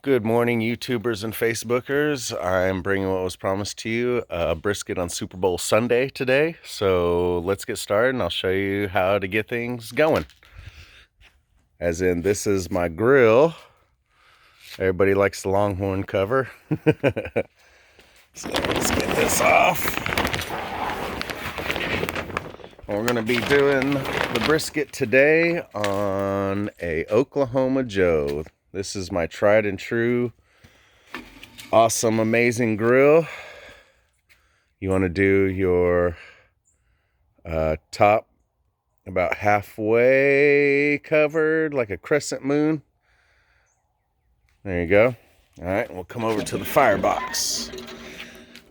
Good morning, YouTubers and Facebookers. I'm bringing what was promised to you, a brisket on Super Bowl Sunday today. So let's get started and I'll show you how to get things going. As in, this is my grill. Everybody likes the Longhorn cover. So let's get this off. We're going to be doing the brisket today on a Oklahoma Joe. This is my tried and true, awesome, amazing grill. You want to do your top about halfway covered, like a crescent moon. There you go. All right, we'll come over to the firebox.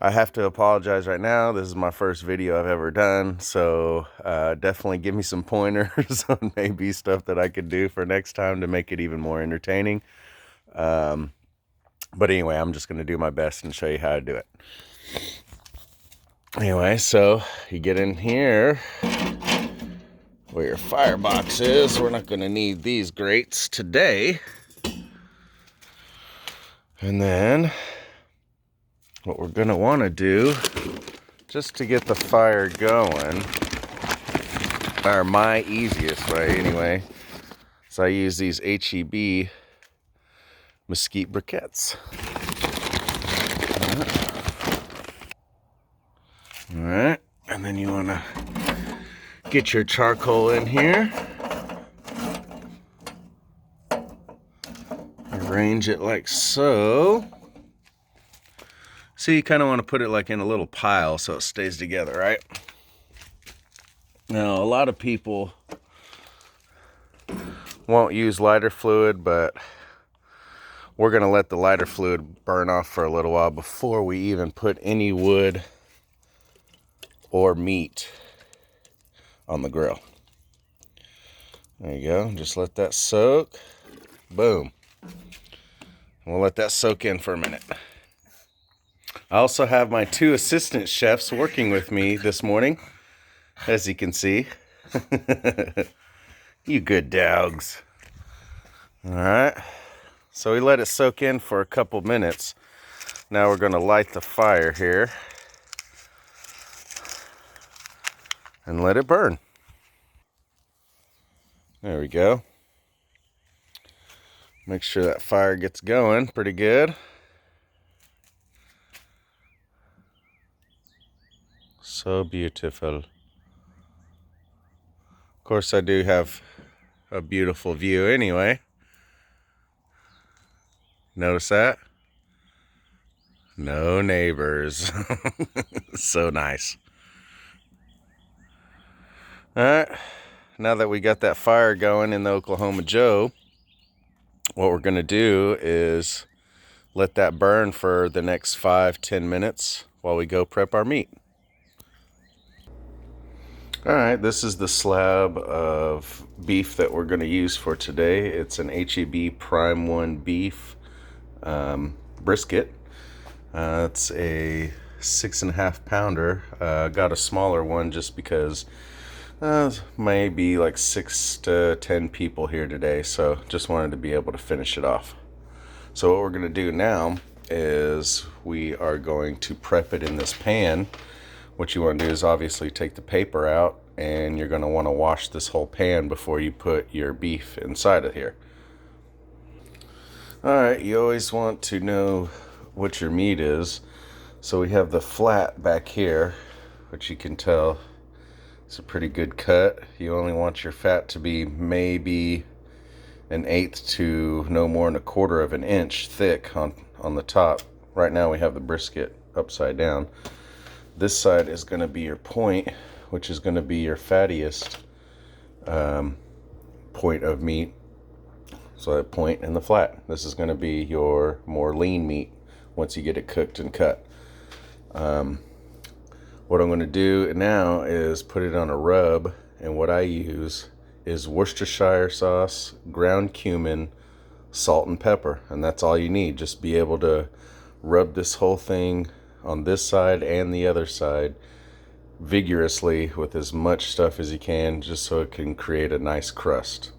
I have to apologize right now. This is my first video I've ever done, so definitely give me some pointers on maybe stuff that I could do for next time to make it even more entertaining. But anyway, I'm just going to do my best and show you how to do it. Anyway, so you get in here where your firebox is. We're not going to need these grates today. And then what we're going to want to do, just to get the fire going, or my easiest way anyway, so I use these HEB mesquite briquettes. All right, and then you want to get your charcoal in here. Arrange it like so. So you kind of want to put it like in a little pile so it stays together, right? Now, a lot of people won't use lighter fluid, but we're going to let the lighter fluid burn off for a little while before we even put any wood or meat on the grill. There you go. Just let that soak. Boom. We'll let that soak in for a minute. I also have my two assistant chefs working with me this morning, as you can see. You good dogs. All right. So we let it soak in for a couple minutes. Now we're going to light the fire here and let it burn. There we go. Make sure that fire gets going pretty good. So beautiful. Of course, I do have a beautiful view anyway. Notice that? No neighbors. So nice. All right. Now that we got that fire going in the Oklahoma Joe, what we're going to do is let that burn for the next 5-10 minutes while we go prep our meat. All right, this is the slab of beef that we're going to use for today. It's an HEB Prime 1 beef brisket. It's a 6.5 pounder. Got a smaller one just because maybe like 6 to 10 people here today, so just wanted to be able to finish it off. So what we're going to do now is we are going to prep it in this pan. What you want to do is obviously take the paper out, and you're going to want to wash this whole pan before you put your beef inside of here. All right, you always want to know what your meat is. So we have the flat back here, which you can tell it's a pretty good cut. You only want your fat to be maybe 1/8 to no more than 1/4 of an inch thick on the top. Right now we have the brisket upside down. This side is going to be your point, which is going to be your fattiest point of meat. So that point and the flat. This is going to be your more lean meat once you get it cooked and cut. What I'm going to do now is put it on a rub, and what I use is Worcestershire sauce, ground cumin, salt, and pepper, and that's all you need. Just be able to rub this whole thing on this side and the other side vigorously with as much stuff as you can, just so it can create a nice crust.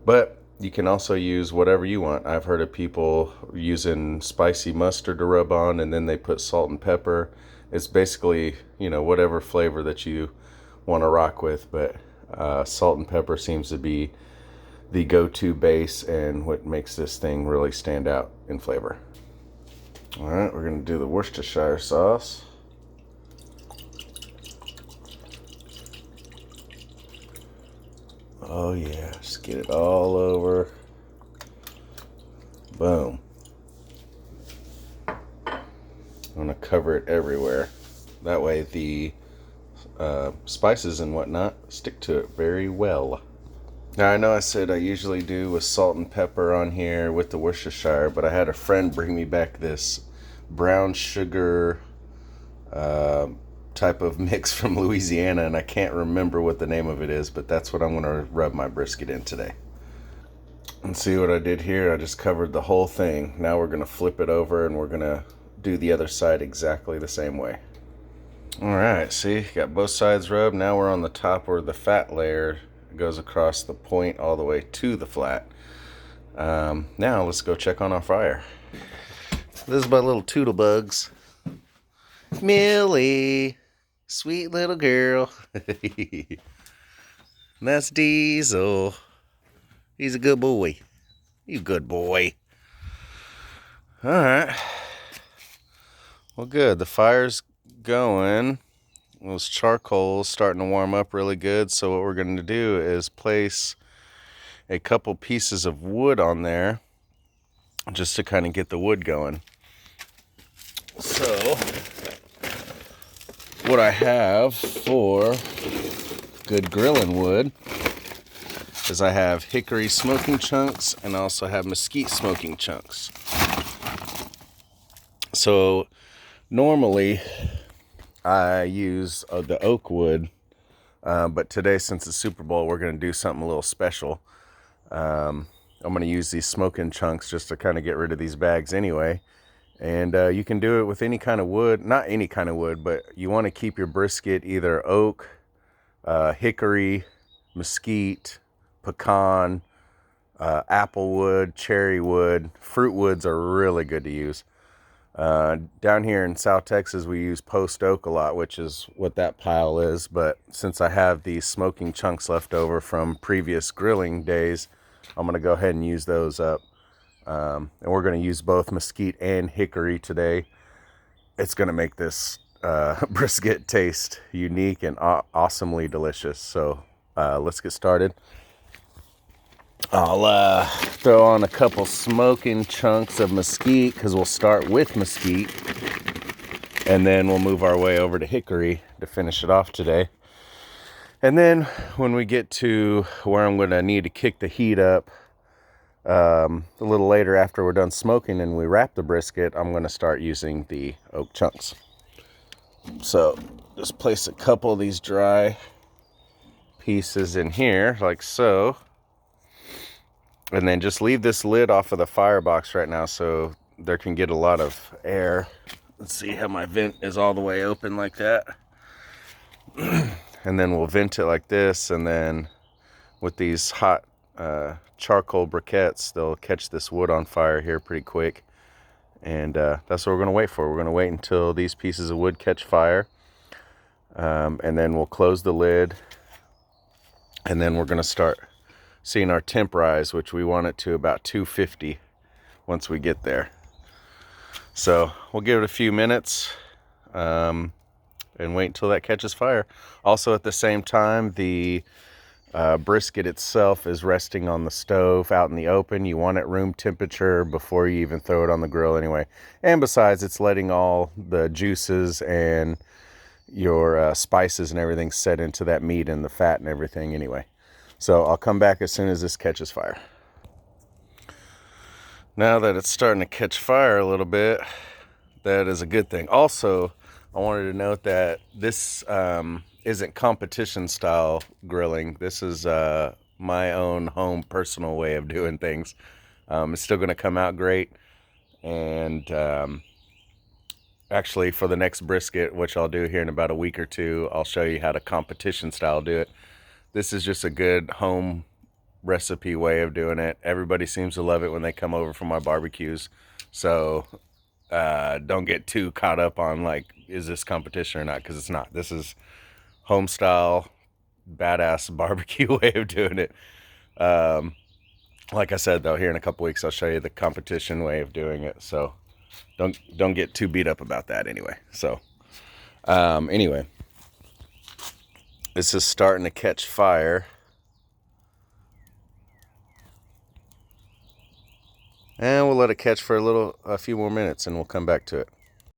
But You can also use whatever you want. I've heard of people using spicy mustard to rub on, and then they put salt and pepper. It's basically, whatever flavor that you want to rock with, but salt and pepper seems to be the go-to base and what makes this thing really stand out in flavor. All right, we're going to do the Worcestershire sauce. Oh yeah, just get it all over. Boom. I'm going to cover it everywhere. That way the spices and whatnot stick to it very well. Now, I know I said I usually do with salt and pepper on here with the Worcestershire, but I had a friend bring me back this brown sugar type of mix from Louisiana, and I can't remember what the name of it is, but that's what I'm going to rub my brisket in today. And see what I did here? I just covered the whole thing. Now we're going to flip it over and we're going to do the other side exactly the same way. Alright, see, got both sides rubbed. Now we're on the top where the fat layer goes across the point all the way to the flat. Now let's go check on our fire. This is my little toodle bugs. Millie, sweet little girl. And that's Diesel. He's a good boy. He's a good boy. Alright. Well, good. The fire's going. Those charcoals starting to warm up really good. So what we're going to do is place a couple pieces of wood on there just to kind of get the wood going. So what I have for good grilling wood is I have hickory smoking chunks and I also have mesquite smoking chunks. So normally I use the oak wood, but today, since it's Super Bowl, we're going to do something a little special. I'm going to use these smoking chunks just to kind of get rid of these bags anyway. And you can do it with any kind of wood, not any kind of wood, but you want to keep your brisket either oak, hickory, mesquite, pecan, apple wood, cherry wood. Fruit woods are really good to use. Down here in South Texas, we use post oak a lot, which is what that pile is. But since I have these smoking chunks left over from previous grilling days, I'm going to go ahead and use those up. And we're going to use both mesquite and hickory today. It's going to make this brisket taste unique and awesomely delicious. So let's get started. I'll throw on a couple smoking chunks of mesquite because we'll start with mesquite and then we'll move our way over to hickory to finish it off today. And then when we get to where I'm going to need to kick the heat up a little later after we're done smoking and we wrap the brisket, I'm going to start using the oak chunks. So just place a couple of these dry pieces in here like so. And then just leave this lid off of the firebox right now so there can get a lot of air. Let's see how my vent is all the way open like that. And then we'll vent it like this. And then with these hot charcoal briquettes, they'll catch this wood on fire here pretty quick. And that's what we're going to wait for. We're going to wait until these pieces of wood catch fire. And then we'll close the lid. And then we're going to start seeing our temp rise, which we want it to about 250 once we get there. So we'll give it a few minutes and wait until that catches fire. Also at the same time, the brisket itself is resting on the stove out in the open. You want it room temperature before you even throw it on the grill anyway. And besides, it's letting all the juices and your spices and everything set into that meat and the fat and everything anyway. So I'll come back as soon as this catches fire. Now that it's starting to catch fire a little bit, that is a good thing. Also, I wanted to note that this isn't competition style grilling. This is my own home personal way of doing things. It's still going to come out great. And actually for the next brisket, which I'll do here in about a week or two, I'll show you how to competition style do it. This is just a good home recipe way of doing it. Everybody seems to love it when they come over for my barbecues. So don't get too caught up on like, is this competition or not? Because it's not. This is home style, badass barbecue way of doing it. Like I said, though, here in a couple weeks, I'll show you the competition way of doing it. So don't get too beat up about that anyway. So anyway, this is starting to catch fire. And we'll let it catch for a few more minutes and we'll come back to it.